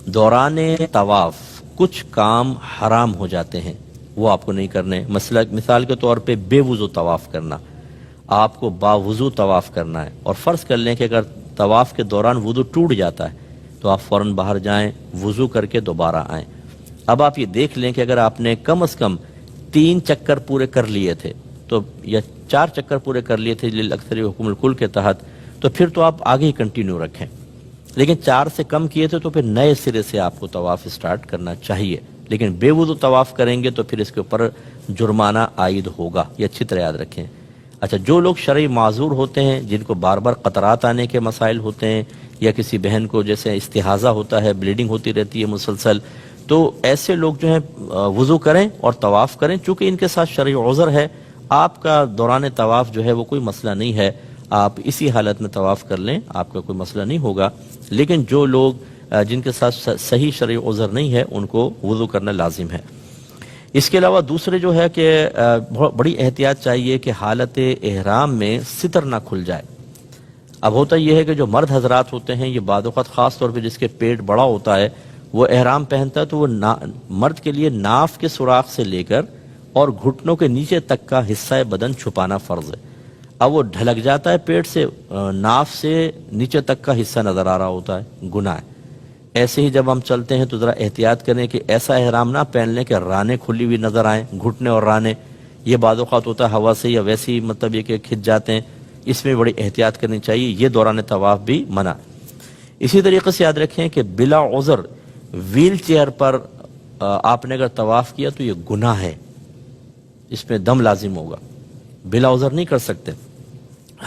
دوران طواف کچھ کام حرام ہو جاتے ہیں، وہ آپ کو نہیں کرنے۔ مثال کے طور پہ بے وضو طواف کرنا، آپ کو باوضو طواف کرنا ہے، اور فرض کر لیں کہ اگر طواف کے دوران وضو ٹوٹ جاتا ہے تو آپ فوراً باہر جائیں، وضو کر کے دوبارہ آئیں۔ اب آپ یہ دیکھ لیں کہ اگر آپ نے کم از کم 3 چکر پورے کر لیے تھے تو یا 4 چکر پورے کر لیے تھے للاکثر حکم الکل کے تحت، تو پھر تو آپ آگے ہی کنٹینیو رکھیں، لیکن 4 سے کم کیے تھے تو پھر نئے سرے سے آپ کو طواف سٹارٹ کرنا چاہیے، لیکن بے وضو طواف کریں گے تو پھر اس کے اوپر جرمانہ عائد ہوگا، یہ اچھی طرح یاد رکھیں۔ اچھا، جو لوگ شرعی معذور ہوتے ہیں، جن کو بار بار قطرات آنے کے مسائل ہوتے ہیں، یا کسی بہن کو جیسے استحاضہ ہوتا ہے، بلیڈنگ ہوتی رہتی ہے مسلسل، تو ایسے لوگ جو ہیں وضو کریں اور طواف کریں، چونکہ ان کے ساتھ شرعی عذر ہے۔ آپ کا دوران طواف جو ہے وہ کوئی مسئلہ نہیں ہے، آپ اسی حالت میں طواف کر لیں، آپ کا کوئی مسئلہ نہیں ہوگا، لیکن جو لوگ جن کے ساتھ صحیح شرعی عذر نہیں ہے ان کو وضو کرنا لازم ہے۔ اس کے علاوہ دوسرے جو ہے کہ بڑی احتیاط چاہیے کہ حالت احرام میں ستر نہ کھل جائے۔ اب ہوتا یہ ہے کہ جو مرد حضرات ہوتے ہیں، یہ بعض اوقات خاص طور پہ جس کے پیٹ بڑا ہوتا ہے، وہ احرام پہنتا ہے تو وہ مرد کے لیے ناف کے سوراخ سے لے کر اور گھٹنوں کے نیچے تک کا حصہ بدن چھپانا فرض ہے۔ اب وہ ڈھلک جاتا ہے پیٹ سے، ناف سے نیچے تک کا حصہ نظر آ رہا ہوتا ہے، گناہ ہے۔ ایسے ہی جب ہم چلتے ہیں تو ذرا احتیاط کریں کہ ایسا احرام نہ پہن لیں کہ رانیں کھلی ہوئی نظر آئیں، گھٹنے اور رانے، یہ بعض اوقات ہوتا ہے ہوا سے یا ویسے ہی مطلب یہ کہ کھچ جاتے ہیں، اس میں بڑی احتیاط کرنی چاہیے، یہ دوران طواف بھی منع۔ اسی طریقے سے یاد رکھیں کہ بلا عذر ویل چیئر پر آپ نے اگر طواف کیا تو یہ گناہ ہے، اس میں دم لازم ہوگا، بلا عذر نہیں کر سکتے۔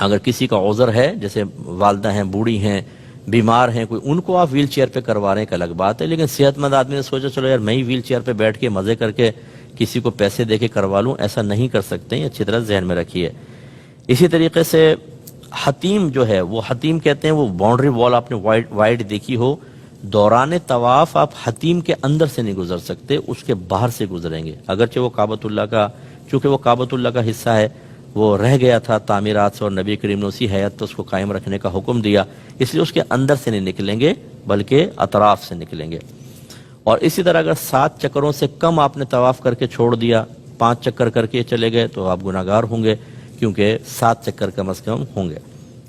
اگر کسی کا عذر ہے، جیسے والدہ ہیں، بوڑھی ہیں، بیمار ہیں کوئی، ان کو آپ ویل چیئر پہ کروا رہے ہیں ایک الگ بات ہے، لیکن صحت مند آدمی نے سوچا چلو یار میں ہی ویل چیئر پہ بیٹھ کے مزے کر کے کسی کو پیسے دے کے کروا لوں، ایسا نہیں کر سکتے ہیں، اچھی طرح ذہن میں رکھیے۔ اسی طریقے سے حتیم جو ہے، وہ حتیم کہتے ہیں وہ باؤنڈری وال آپ نے وائڈ دیکھی ہو، دوران طواف آپ حتیم کے اندر سے نہیں گزر سکتے، اس کے باہر سے گزریں گے، اگرچہ وہ کعبۃ اللہ کا، چونکہ وہ کعبۃ اللہ کا حصہ ہے، وہ رہ گیا تھا تعمیرات سے، اور نبی کریم نے اسی حیات تو اس کو قائم رکھنے کا حکم دیا، اس لیے اس کے اندر سے نہیں نکلیں گے بلکہ اطراف سے نکلیں گے۔ اور اسی طرح اگر 7 چکروں سے کم آپ نے طواف کر کے چھوڑ دیا، 5 چکر کر کے چلے گئے تو آپ گناہ گار ہوں گے، کیونکہ 7 چکر کم از کم ہوں گے۔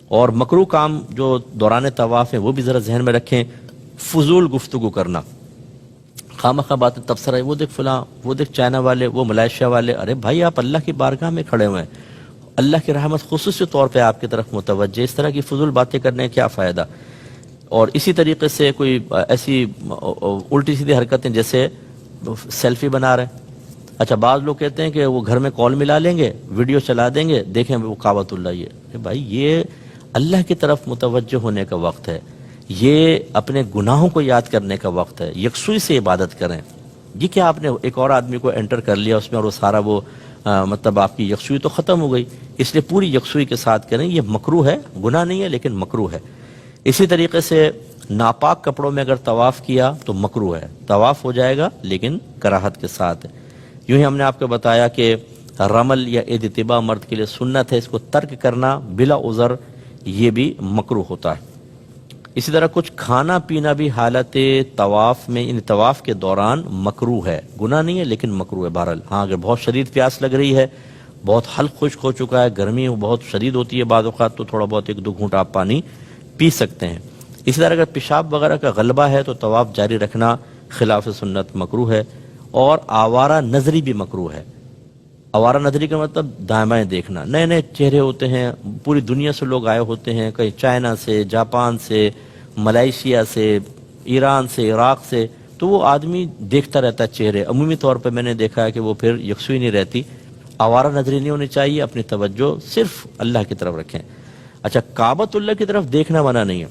اور مکروہ کام جو دوران طواف ہیں وہ بھی ذرا ذہن میں رکھیں، فضول گفتگو کرنا، خامخواہ باتیں تبصرہ ہے، وہ دیکھ فلاں، وہ دیکھ چائنا والے، وہ ملائیشیا والے، ارے بھائی آپ اللہ کی بارگاہ میں کھڑے ہوئے ہیں، اللہ کی رحمت خصوصی طور پہ آپ کی طرف متوجہ، اس طرح کی فضول باتیں کرنے کا کیا فائدہ۔ اور اسی طریقے سے کوئی ایسی الٹی سیدھی حرکتیں جیسے سیلفی بنا رہے ہیں، اچھا بعض لوگ کہتے ہیں کہ وہ گھر میں کال ملا لیں گے، ویڈیو چلا دیں گے، دیکھیں وہ کعبۃ اللہ، یہ بھائی یہ اللہ کی طرف متوجہ ہونے کا وقت ہے، یہ اپنے گناہوں کو یاد کرنے کا وقت ہے، یکسوئی سے عبادت کریں۔ یہ کیا آپ نے ایک اور آدمی کو انٹر کر لیا اس میں اور وہ سارا وہ مطلب آپ کی یکسوئی تو ختم ہو گئی، اس لیے پوری یکسوئی کے ساتھ کریں، یہ مکروہ ہے، گناہ نہیں ہے لیکن مکروہ ہے۔ اسی طریقے سے ناپاک کپڑوں میں اگر طواف کیا تو مکروہ ہے، طواف ہو جائے گا لیکن کراہت کے ساتھ۔ یوں ہی ہم نے آپ کو بتایا کہ رمل یا اجتباء مرد کے لیے سنت ہے، اس کو ترک کرنا بلا عذر یہ بھی مکروہ ہوتا ہے۔ اسی طرح کچھ کھانا پینا بھی حالت طواف میں، ان طواف کے دوران مکروہ ہے، گناہ نہیں ہے لیکن مکروہ ہے بہرحال۔ ہاں اگر بہت شدید پیاس لگ رہی ہے، بہت حلق خشک ہو چکا ہے، گرمی بہت شدید ہوتی ہے بعض اوقات، تو تھوڑا بہت 1-2 گھونٹ آپ پانی پی سکتے ہیں۔ اسی طرح اگر پیشاب وغیرہ کا غلبہ ہے تو طواف جاری رکھنا خلاف سنت مکروہ ہے۔ اور آوارہ نظری بھی مکروہ ہے۔ آوارہ نظری کا مطلب دائیں بائیں دیکھنا، نئے نئے چہرے ہوتے ہیں، پوری دنیا سے لوگ آئے ہوتے ہیں، کہیں چائنا سے، جاپان سے، ملائیشیا سے، ایران سے، عراق سے، تو وہ آدمی دیکھتا رہتا ہے چہرے، عمومی طور پہ میں نے دیکھا ہے کہ وہ پھر یکسوئی نہیں رہتی، آوارہ نظری نہیں ہونی چاہیے، اپنی توجہ صرف اللہ کی طرف رکھیں۔ اچھا کعبۃ اللہ کی طرف دیکھنا منع نہیں ہے،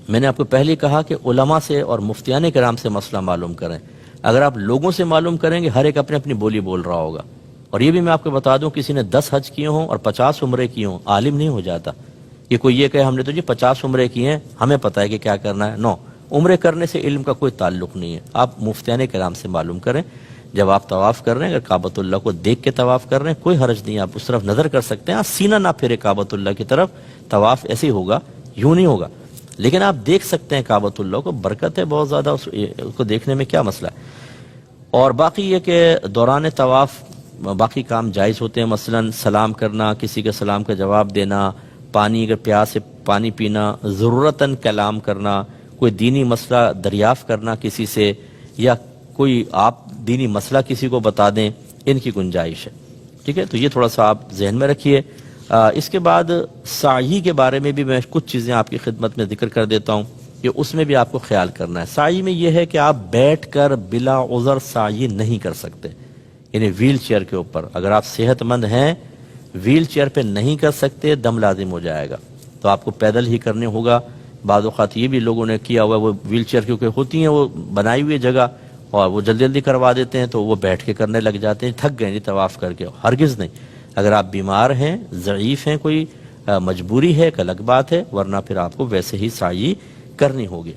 میں نے آپ کو پہلے کہا کہ علماء سے اور مفتیان کرام سے مسئلہ معلوم کریں، اگر آپ لوگوں سے معلوم کریں گے ہر ایک اپنے اپنی بولی بول رہا ہوگا۔ اور یہ بھی میں آپ کو بتا دوں، کسی نے 10 حج کیے ہوں اور 50 عمرے کیے ہوں، عالم نہیں ہو جاتا۔ یہ کوئی یہ کہ ہم نے تو جی 50 عمرے کیے ہیں، ہمیں پتہ ہے کہ کیا کرنا ہے، نو، عمرے کرنے سے علم کا کوئی تعلق نہیں ہے، آپ مفتیان کرام سے معلوم کریں۔ جب آپ طواف کر رہے ہیں، اگر کعبۃ اللہ کو دیکھ کے طواف کر رہے ہیں کوئی حرج نہیں، آپ اس طرف نظر کر سکتے ہیں، آپ سینہ نہ پھیرے کعبۃ اللہ کی طرف، طواف ایسے ہی ہوگا، یوں نہیں ہوگا۔ لیکن آپ دیکھ سکتے ہیں کعبۃ اللہ کو، برکت ہے بہت زیادہ اس کو دیکھنے میں، کیا مسئلہ ہے؟ اور باقی یہ کہ دوران طواف باقی کام جائز ہوتے ہیں، مثلا سلام کرنا، کسی کے سلام کا جواب دینا، پانی اگر پیاس ہے پانی پینا، ضرورتاً کلام کرنا، کوئی دینی مسئلہ دریافت کرنا کسی سے، یا کوئی آپ دینی مسئلہ کسی کو بتا دیں، ان کی گنجائش ہے، ٹھیک ہے؟ تو یہ تھوڑا سا آپ ذہن میں رکھیے۔ اس کے بعد سعی کے بارے میں بھی میں کچھ چیزیں آپ کی خدمت میں ذکر کر دیتا ہوں کہ اس میں بھی آپ کو خیال کرنا ہے۔ سعی میں یہ ہے کہ آپ بیٹھ کر بلا عذر سعی نہیں کر سکتے، یعنی ویل چیئر کے اوپر اگر آپ صحت مند ہیں، ویل چیئر پہ نہیں کر سکتے، دم لازم ہو جائے گا، تو آپ کو پیدل ہی کرنے ہوگا۔ بعض اوقات یہ بھی لوگوں نے کیا ہوا ہے، وہ ویل چیئر کیونکہ ہوتی ہیں وہ بنائی ہوئی جگہ، اور وہ جلدی جلدی کروا دیتے ہیں تو وہ بیٹھ کے کرنے لگ جاتے ہیں، تھک گئے جی طواف کر کے۔ ہرگز نہیں، اگر آپ بیمار ہیں، ضعیف ہیں، کوئی مجبوری ہے، ایک الگ بات ہے، ورنہ پھر آپ کو ویسے ہی سعی کرنی ہوگی۔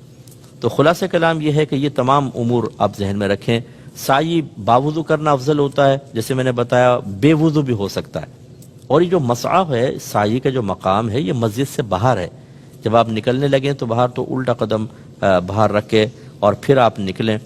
تو خلاصہ کلام یہ ہے کہ یہ تمام امور آپ ذہن میں رکھیں۔ سعی باوضو کرنا افضل ہوتا ہے، جیسے میں نے بتایا بے وضو بھی ہو سکتا ہے، اور یہ جو مسعی ہے، سعی کا جو مقام ہے، یہ مسجد سے باہر ہے۔ جب آپ نکلنے لگیں تو باہر تو الٹا قدم باہر رکھ کے اور پھر آپ نکلیں۔